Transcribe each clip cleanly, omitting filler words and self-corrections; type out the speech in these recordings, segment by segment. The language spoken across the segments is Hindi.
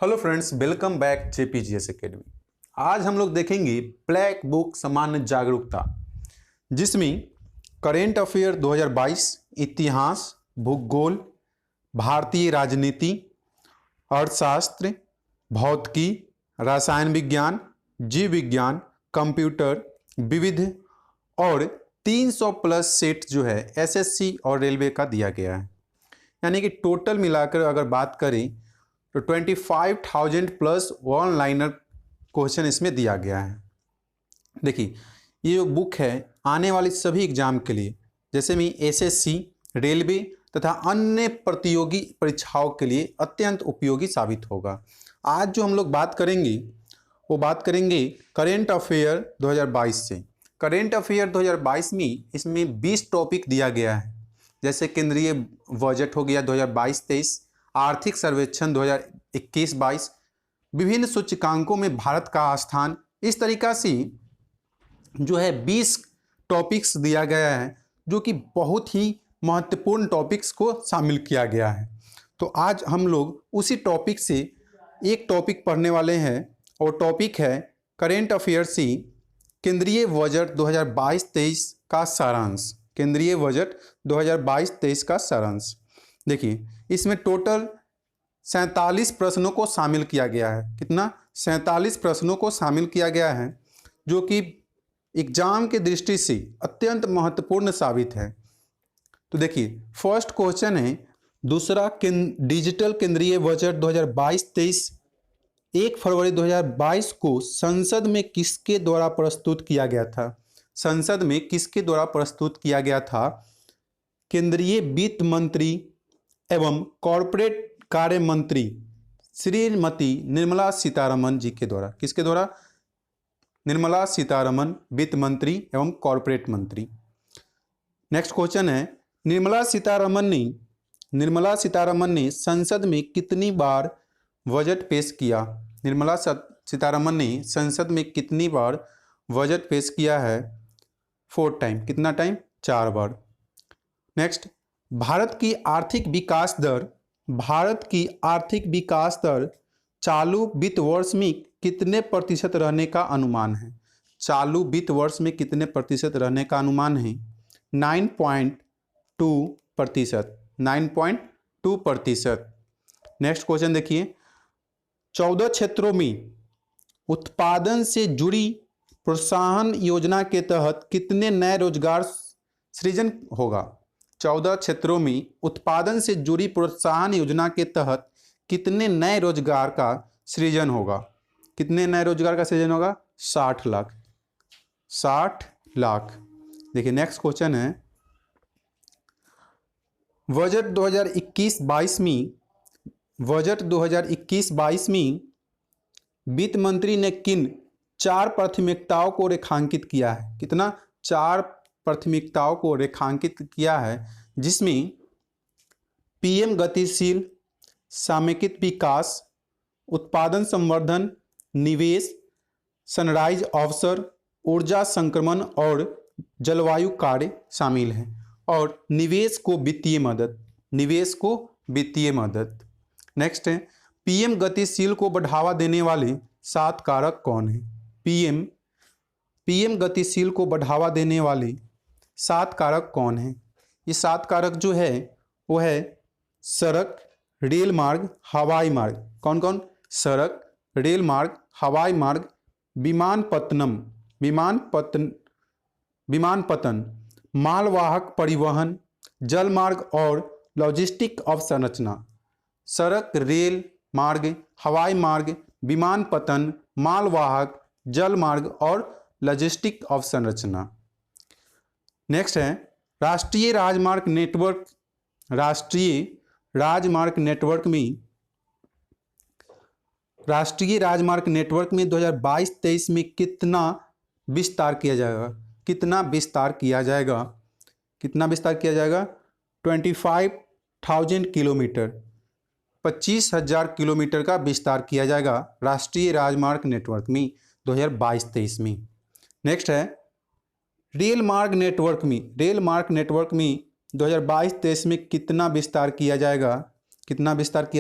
Hello friends, welcome back JPGS academy. आज हम लोग देखेंगे ब्लैक बुक सामान्य जागरूकता, जिसमें करेंट अफेयर 2022, इतिहास, भूगोल, भारतीय राजनीति, अर्थशास्त्र, भौतिकी, रसायन विज्ञान, जीव विज्ञान, कंप्यूटर, विविध और 300 प्लस सेट जो है एसएससी और रेलवे का दिया गया है। यानी कि टोटल मिलाकर अगर बात करें तो 25,000 प्लस वन लाइनर क्वेश्चन इसमें दिया गया है। देखिए, ये जो बुक है आने वाली सभी एग्जाम के लिए, जैसे में एसएससी, रेलवे तथा अन्य प्रतियोगी परीक्षाओं के लिए अत्यंत उपयोगी साबित होगा। आज जो हम लोग बात करेंगे वो बात करेंगे करेंट अफेयर 2022 से। करेंट अफेयर 2022 में इसमें 20 टॉपिक दिया गया है, जैसे केंद्रीय बजट हो गया 2022-23, आर्थिक सर्वेक्षण 2021-22, विभिन्न सूचकांकों में भारत का स्थान, इस तरीका से जो है 20 टॉपिक्स दिया गया है, जो कि बहुत ही महत्वपूर्ण टॉपिक्स को शामिल किया गया है। तो आज हम लोग उसी टॉपिक से एक टॉपिक पढ़ने वाले हैं, और टॉपिक है करेंट अफेयर से केंद्रीय बजट 2022-23 का सारांश। केंद्रीय बजट 2022-23 का सारांश। देखिए, इसमें टोटल 47 प्रश्नों को शामिल किया गया है। कितना? 47 प्रश्नों को शामिल किया गया है, जो कि एग्जाम की दृष्टि से अत्यंत महत्वपूर्ण साबित है। तो देखिए, फर्स्ट क्वेश्चन है दूसरा डिजिटल केंद्रीय बजट 2022-23 1 फरवरी 2022 को संसद में किसके द्वारा प्रस्तुत किया गया था? संसद में किसके द्वारा प्रस्तुत किया गया था? केंद्रीय वित्त मंत्री एवं कॉरपोरेट कार्य मंत्री श्रीमती निर्मला सीतारमन जी के द्वारा। किसके द्वारा? निर्मला सीतारमन, वित्त मंत्री एवं कॉरपोरेट मंत्री। नेक्स्ट क्वेश्चन है निर्मला सीतारमन ने संसद में कितनी बार बजट पेश किया? निर्मला सीतारमन ने संसद में कितनी बार बजट पेश किया है? 4 टाइम। कितना टाइम? 4 बार। नेक्स्ट, भारत की आर्थिक विकास दर चालू वित्त वर्ष में कितने प्रतिशत रहने का अनुमान है? चालू वित्त वर्ष में कितने प्रतिशत रहने का अनुमान है? 9.2%। 9.2%। नेक्स्ट क्वेश्चन देखिए, 14 क्षेत्रों में उत्पादन से जुड़ी प्रोत्साहन योजना के तहत कितने नए रोजगार सृजन होगा? 14 क्षेत्रों में उत्पादन से जुड़ी प्रोत्साहन योजना के तहत कितने नए रोजगार का सृजन होगा? कितने नए रोजगार का सृजन होगा? 60 लाख। 60 लाख। देखिए, नेक्स्ट क्वेश्चन है बजट 2021-22 में वित्त मंत्री ने किन 4 प्राथमिकताओं को रेखांकित किया है? कितना? 4 प्राथमिकताओं को रेखांकित किया है, जिसमें पीएम गतिशील समेकित विकास, उत्पादन संवर्धन, निवेश, सनराइज अवसर, ऊर्जा संक्रमण और जलवायु कार्य शामिल हैं। और निवेश को वित्तीय मदद। नेक्स्ट है पीएम गतिशील को बढ़ावा देने वाले 7 कारक कौन हैं? पीएम गतिशील को बढ़ावा देने वाले 7 कारक कौन हैं? ये 7 कारक जो है वो है सड़क, रेल मार्ग, हवाई मार्ग। कौन कौन? सड़क, रेल मार्ग, हवाई मार्ग, विमानपत्तन, मालवाहक परिवहन, जल मार्ग और लॉजिस्टिक अवसंरचना। सड़क, रेल मार्ग, हवाई मार्ग, विमानपत्तन, मालवाहक, जल मार्ग और लॉजिस्टिक अवसंरचना। नेक्स्ट है राष्ट्रीय राजमार्ग नेटवर्क में 2022-23 में कितना विस्तार किया जाएगा? कितना विस्तार किया जाएगा? 25,000 किलोमीटर, 25,000 किलोमीटर का विस्तार किया जाएगा राष्ट्रीय राजमार्ग नेटवर्क में 2022-23 में। नेक्स्ट है रेल मार्ग नेटवर्क में 2022-23 में कितना विस्तार किया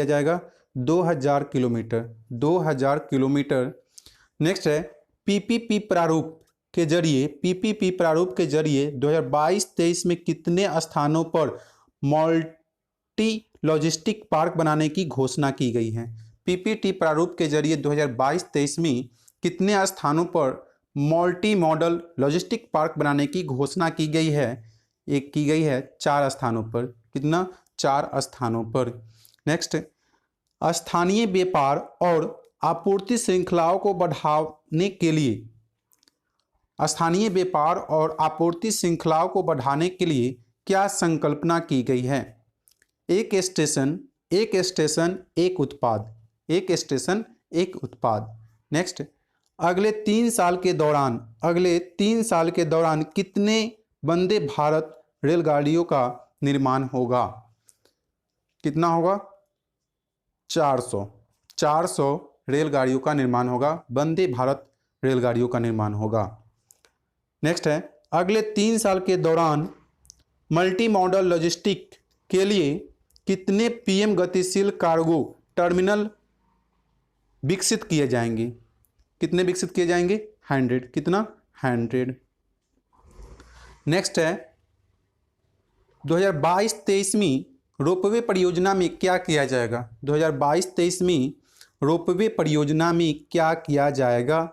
जाएगा? 2000 किलोमीटर, 2000 किलोमीटर। नेक्स्ट है पीपीपी प्रारूप के जरिए, पीपीपी प्रारूप के जरिए 2022-23 में कितने स्थानों पर मल्टी लॉजिस्टिक पार्क बनाने की घोषणा की गई है? पीपीटी प्रारूप के जरिए 2022-23 में कितने स्थानों पर मल्टी मॉडल लॉजिस्टिक पार्क बनाने की घोषणा की गई है? एक की गई है 4 स्थानों पर। कितना? 4 स्थानों पर। नेक्स्ट, स्थानीय व्यापार और आपूर्ति श्रृंखलाओं को बढ़ाने के लिए, स्थानीय व्यापार और आपूर्ति श्रृंखलाओं को बढ़ाने के लिए क्या संकल्पना की गई है? एक स्टेशन एक उत्पाद, एक स्टेशन एक उत्पाद। नेक्स्ट, अगले 3 साल के दौरान कितने वंदे भारत रेलगाड़ियों का निर्माण होगा? कितना होगा? 400 रेलगाड़ियों का निर्माण होगा, वंदे भारत रेलगाड़ियों का निर्माण होगा। नेक्स्ट है, अगले 3 साल के दौरान मल्टी मॉडल लॉजिस्टिक के लिए कितने पीएम गतिशील कार्गो टर्मिनल विकसित किए जाएंगे? कितने विकसित किए जाएंगे? 100। कितना? 100। नेक्स्ट है 2022-23 में रोपवे परियोजना में क्या किया जाएगा? 2022-23 में रोपवे परियोजना में क्या किया जाएगा?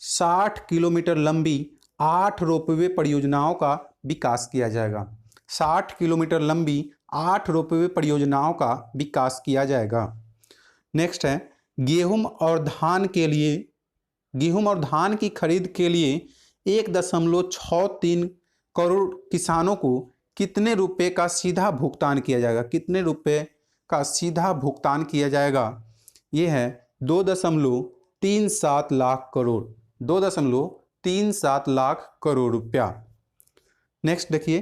60 किलोमीटर लंबी 8 रोपवे परियोजनाओं का विकास किया जाएगा। 60 किलोमीटर लंबी 8 रोपवे परियोजनाओं का विकास किया जाएगा। नेक्स्ट है, गेहूं और धान की खरीद के लिए 1.63 करोड़ किसानों को कितने रुपए का सीधा भुगतान किया जाएगा? कितने रुपए का सीधा भुगतान किया जाएगा? ये है 2.37 लाख करोड़, 2.37 लाख करोड़ रुपया। नेक्स्ट देखिए,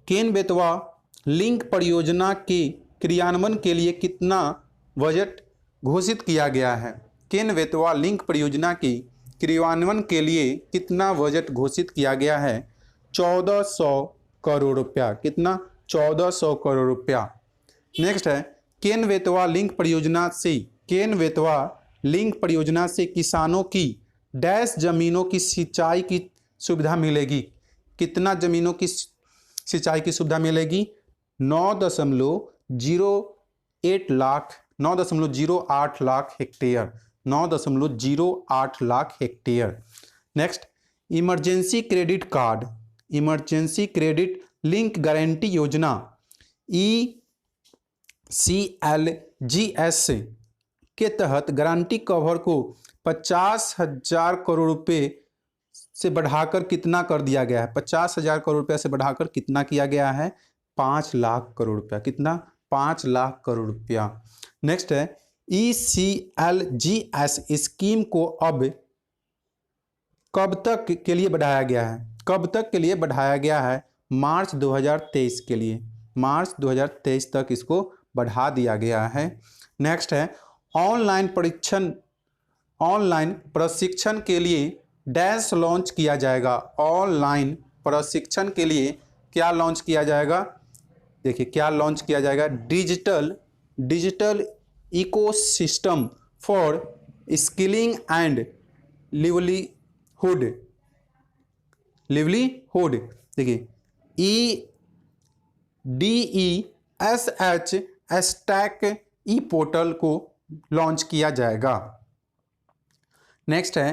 केन बेतवा लिंक परियोजना के क्रियान्वयन के लिए कितना बजट घोषित किया गया है? केन बेतवा लिंक परियोजना के क्रियान्वयन के लिए कितना बजट घोषित किया गया है? 1400 करोड़ रुपया। कितना? 1400 करोड़ रुपया। नेक्स्ट है, केन बेतवा लिंक परियोजना से किसानों की डैश जमीनों की सिंचाई की सुविधा मिलेगी? कितना जमीनों की सिंचाई की सुविधा मिलेगी? 9.08 lakh hectare, 9.08 lakh hectare. Next, emergency credit link guarantee योजना ECLGS के तहत गारंटी कवर को 50,000 करोड़ रुपए से बढ़ाकर कितना कर दिया गया है? 50,000 करोड़ रुपया से बढ़ाकर कितना किया गया है? 5 लाख करोड़ रुपया। कितना? 5 लाख करोड़ रुपया। नेक्स्ट है, ECLGS स्कीम को अब कब तक के लिए बढ़ाया गया है? कब तक के लिए बढ़ाया गया है? मार्च 2023 के लिए, मार्च 2023 तक इसको बढ़ा दिया गया है। नेक्स्ट है, ऑनलाइन प्रशिक्षण के लिए डैश लॉन्च किया जाएगा। ऑनलाइन प्रशिक्षण के लिए क्या लॉन्च किया जाएगा? देखिए क्या लॉन्च किया जाएगा? Digital ecosystem for skilling and livelihood. देखिए EDESH स्टैक ई पोर्टल को लॉन्च किया जाएगा। नेक्स्ट है,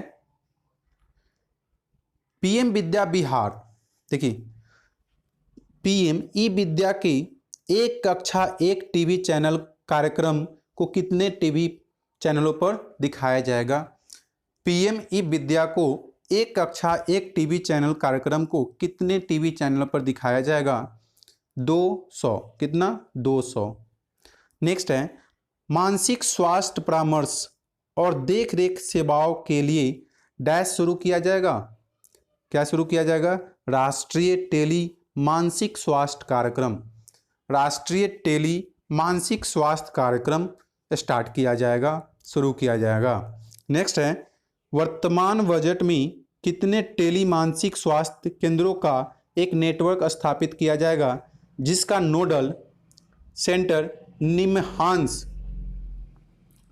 पीएम विद्या विहार। देखिए पीएम ई विद्या के एक कक्षा एक टीवी चैनल कार्यक्रम को कितने टीवी चैनलों पर दिखाया जाएगा? पीएम ई विद्या को एक कक्षा एक टीवी चैनल कार्यक्रम को कितने टीवी चैनलों पर दिखाया जाएगा? 200। कितना? 200। नेक्स्ट है, मानसिक स्वास्थ्य परामर्श और देखरेख सेवाओं के लिए डैश शुरू किया जाएगा। क्या शुरू किया जाएगा? राष्ट्रीय टेली मानसिक स्वास्थ्य कार्यक्रम, राष्ट्रीय टेली मानसिक स्वास्थ्य कार्यक्रम स्टार्ट किया जाएगा, शुरू किया जाएगा। नेक्स्ट है, वर्तमान बजट में कितने टेली मानसिक स्वास्थ्य केंद्रों का एक नेटवर्क स्थापित किया जाएगा जिसका नोडल सेंटर निम्हांस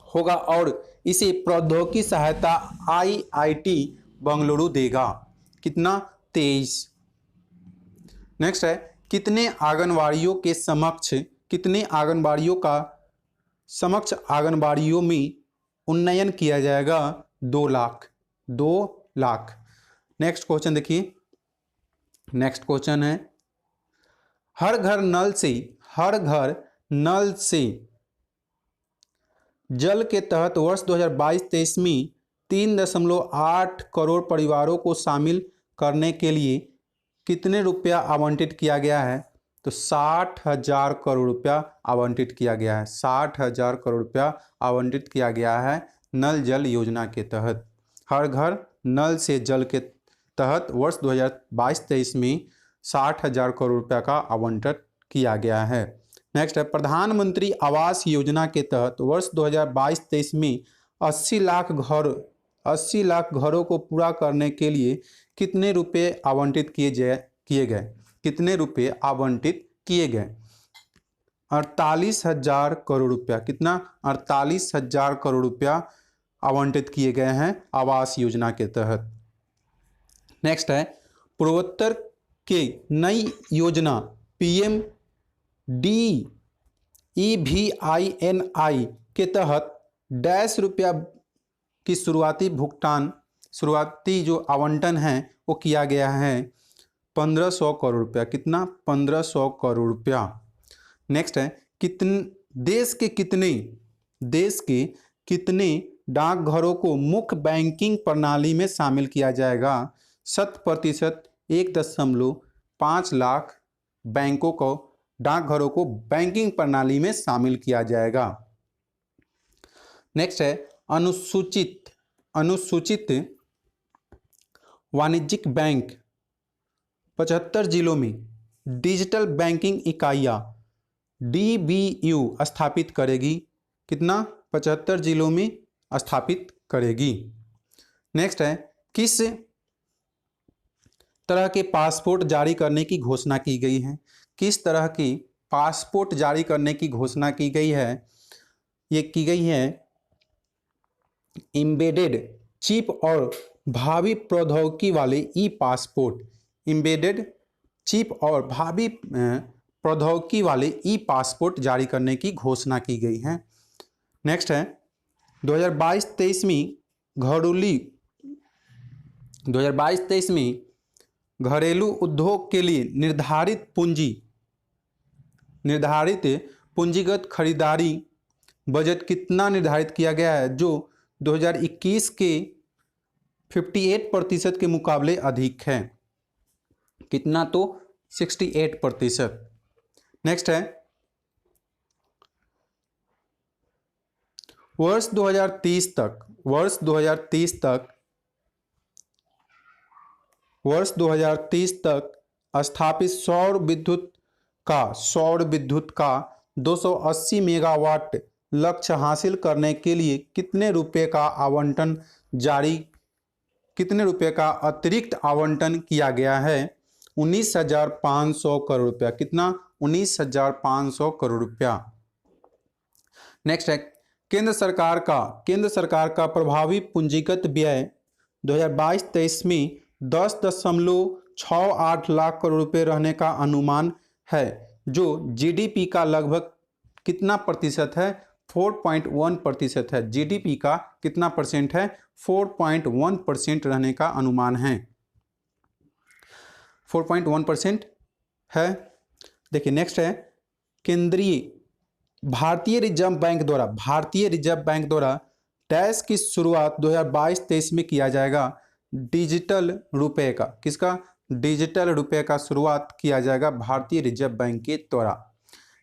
होगा और इसे प्रौद्योगिकी सहायता IIT बंगलुरु देगा। कितना? 23। नेक्स्ट है, कितने आंगनबाड़ियों में उन्नयन किया जाएगा? 2 लाख। 2 लाख। नेक्स्ट क्वेश्चन देखिए, नेक्स्ट क्वेश्चन है, हर घर नल से जल के तहत वर्ष 2022-23 में 3.8 करोड़ परिवारों को शामिल करने के लिए कितने रुपया आवंटित किया गया है? तो 60,000 करोड़ रुपया आवंटित किया गया है। 60,000 करोड़ रुपया आवंटित किया गया है नल जल योजना के तहत। हर घर नल से जल के तहत वर्ष 2022-23 में 60,000 करोड़ रुपया का आवंटन किया गया है। नेक्स्ट है, प्रधानमंत्री आवास योजना के तहत वर्ष 2022-23 में 80 लाख घरों को पूरा करने के लिए कितने रुपए आवंटित किए गए? कितने रुपए आवंटित किए गए? 48,000 करोड़ रुपया। कितना? 48,000 करोड़ रुपया आवंटित किए गए हैं आवास योजना के तहत। नेक्स्ट है, पूर्वोत्तर के नई योजना PMDEVINI के तहत डैश रुपया की शुरुआती जो आवंटन है वो किया गया है 1500 करोड़ रुपया। कितना? 1500 करोड़ रुपया। नेक्स्ट है, देश के कितने डाकघरों को मुख्य बैंकिंग प्रणाली में शामिल किया जाएगा? 100%। 1.5 लाख डाकघरों को बैंकिंग प्रणाली में शामिल किया जाएगा। नेक्स्ट है, अनुसूचित वाणिज्यिक बैंक 75 जिलों में डिजिटल बैंकिंग इकाइयाँ DBU स्थापित करेगी। कितना? 75 जिलों में स्थापित करेगी। नेक्स्ट है, किस तरह के पासपोर्ट जारी करने की घोषणा की गई है? किस तरह की पासपोर्ट जारी करने की घोषणा की गई है? ये की गई है एम्बेडेड चिप और भावी प्रौद्योगिकी वाले ई पासपोर्ट। एम्बेडेड चिप और भावी प्रौद्योगिकी वाले ई पासपोर्ट जारी करने की घोषणा की गई है। नेक्स्ट है, 2022-23 में घरेलू उद्योग के लिए निर्धारित पूंजीगत खरीदारी बजट कितना निर्धारित किया गया है, जो 2021 के 58% के मुकाबले अधिक है? कितना? तो 68%। नेक्स्ट है, वर्ष 2030 तक स्थापित सौर विद्युत का 280 मेगावाट लक्ष्य हासिल करने के लिए कितने रुपए का अतिरिक्त आवंटन किया गया है? 19,500 करोड़ रुपया। कितना? 19,500 करोड़ रुपया। नेक्स्ट है, केंद्र सरकार का प्रभावी पूंजीगत व्यय 2022-23 में 10.68 लाख करोड़ रुपए रहने का अनुमान है, जो GDP का लगभग कितना प्रतिशत है? 4.1% है। GDP का कितना परसेंट है? 4.1% रहने का अनुमान है। 4.1% है। देखिए नेक्स्ट है, भारतीय रिजर्व बैंक द्वारा टैक्स की शुरुआत 2022-23 में किया जाएगा डिजिटल रुपए का। किसका? डिजिटल रुपए का शुरुआत किया जाएगा भारतीय रिजर्व बैंक के द्वारा।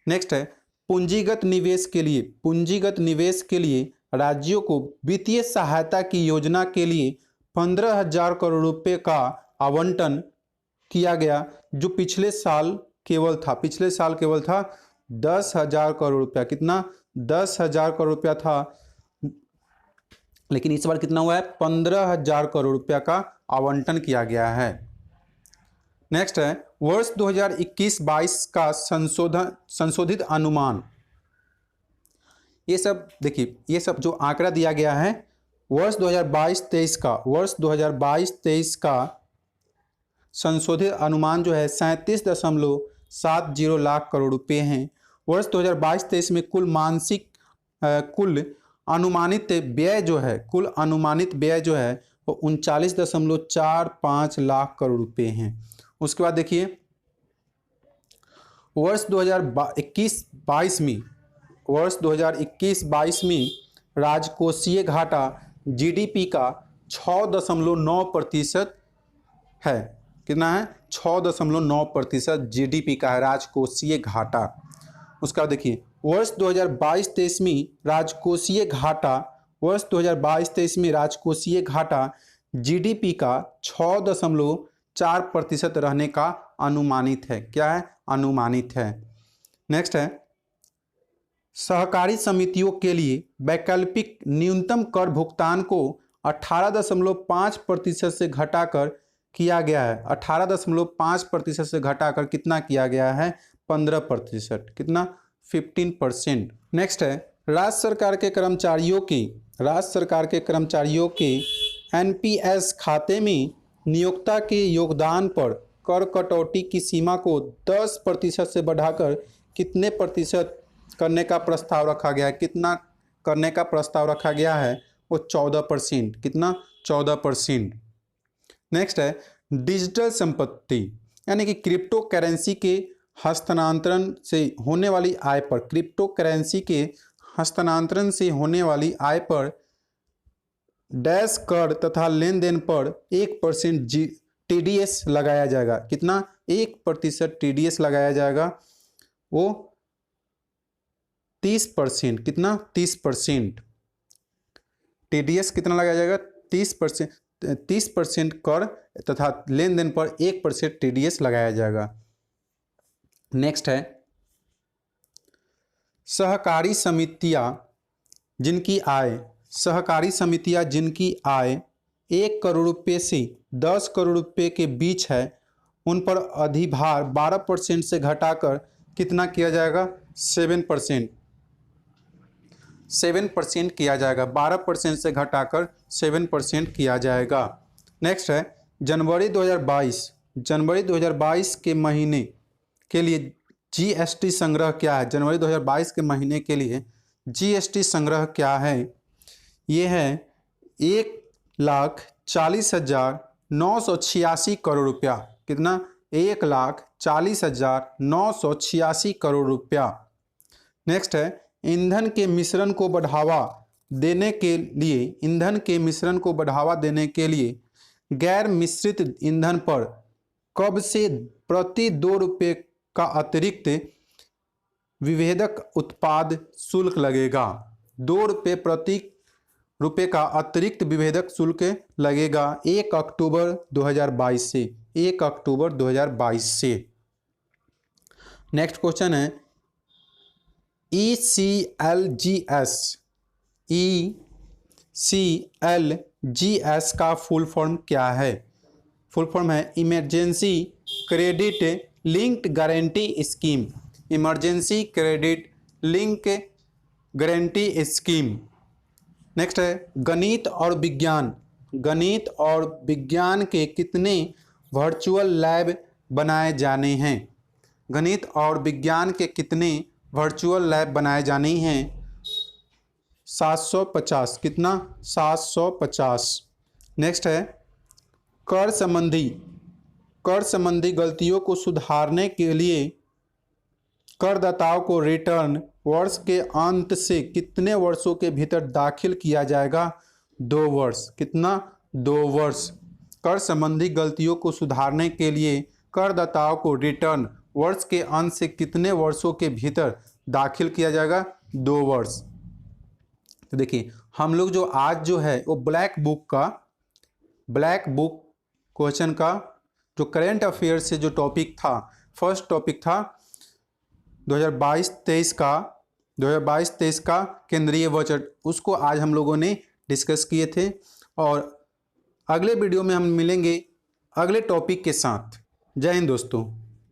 नेक्स्ट है, पूंजीगत निवेश के लिए राज्यों को वित्तीय सहायता की योजना के लिए 15,000 करोड़ रुपए का आवंटन किया गया, जो पिछले साल केवल था 10,000 करोड़ रुपया। कितना? 10,000 करोड़ रुपया था, लेकिन इस बार कितना हुआ है? 15,000 करोड़ रुपया का आवंटन किया गया है। नेक्स्ट है, वर्ष 2021-22 का संशोधित अनुमान ये सब देखिए, ये सब जो आंकड़ा दिया गया है वर्ष 2022-23 का संशोधित अनुमान जो है 37.70 लाख करोड़ रुपए हैं। वर्ष 2022-23 में कुल अनुमानित व्यय जो है वो 39.45 लाख करोड़ रुपए हैं। उसके बाद देखिए वर्ष 2021-22 में राजकोषीय घाटा जीडीपी का 6.9% है। कितना है? 6.9% जीडीपी का है राजकोषीय घाटा। उसका देखिए वर्ष 2022-23 में राजकोषीय घाटा जीडीपी का 6.4% रहने का अनुमानित है। क्या है? अनुमानित है। नेक्स्ट है सहकारी समितियों के लिए वैकल्पिक न्यूनतम कर भुगतान को 18.5% से घटाकर किया गया है। 18.5% से घटाकर कितना किया गया है? 15%। कितना? 15%। नेक्स्ट है राज्य सरकार के कर्मचारियों के एनपीएस खाते में नियोक्ता के योगदान पर कर कटौती की सीमा को 10% से बढ़ाकर कितने प्रतिशत करने का प्रस्ताव रखा गया है? कितना करने का प्रस्ताव रखा गया है? वो 14%। कितना? 14%। नेक्स्ट है डिजिटल संपत्ति यानी कि क्रिप्टो करेंसी के हस्तांतरण से होने वाली आय पर डैश कर तथा लेन देन पर 1% टीडीएस लगाया जाएगा। कितना? 1% टीडीएस लगाया जाएगा। वो 30%। कितना? 30%। टीडीएस कितना लगाया जाएगा? 30% कर तथा लेन देन पर 1% टीडीएस लगाया जाएगा। नेक्स्ट है सहकारी समितियां जिनकी आय 1 करोड़ रुपये से 10 करोड़ रुपये के बीच है उन पर अधिभार 12% से घटाकर कितना किया जाएगा? 7% किया जाएगा। 12% से घटाकर 7% किया जाएगा। नेक्स्ट है जनवरी 2022 के महीने के लिए जीएसटी संग्रह क्या है? जनवरी 2022 के महीने के लिए जीएसटी संग्रह क्या है? ये है 1,40,986 करोड़ रुपया। कितना? 1,40,986 करोड़ रुपया। नेक्स्ट है ईंधन के मिश्रण को बढ़ावा देने के लिए गैर मिश्रित ईंधन पर कब से प्रति 2 रुपये का अतिरिक्त विभेदक उत्पाद शुल्क लगेगा? 2 रुपये प्रति रुपये का अतिरिक्त विभेदक शुल्क लगेगा 1 अक्टूबर 2022 से। 1 अक्टूबर 2022 से। नेक्स्ट क्वेश्चन है ECLGS का फुल फॉर्म क्या है? फुल फॉर्म है emergency credit linked guarantee scheme. Emergency credit link guarantee scheme. Next है गणित और विज्ञान के कितने वर्चुअल लैब बनाए जाने हैं? गणित और विज्ञान के कितने वर्चुअल लैब बनाए जाने हैं? 750। कितना? 750। नेक्स्ट है कर संबंधी गलतियों को सुधारने के लिए करदाताओं को रिटर्न वर्ष के अंत से कितने वर्षों के भीतर दाखिल किया जाएगा? 2 वर्ष। कितना? 2 वर्ष। कर संबंधी गलतियों को सुधारने के लिए करदाताओं को रिटर्न वर्ष के अंत से कितने वर्षों के भीतर दाखिल किया जाएगा? 2 वर्ष। तो देखिए हम लोग जो आज जो है वो ब्लैक बुक क्वेश्चन का जो करेंट अफेयर से जो टॉपिक था, फर्स्ट टॉपिक था 2022-23 का केंद्रीय बजट, उसको आज हम लोगों ने डिस्कस किए थे। और अगले वीडियो में हम मिलेंगे अगले टॉपिक के साथ। जय हिंद दोस्तों।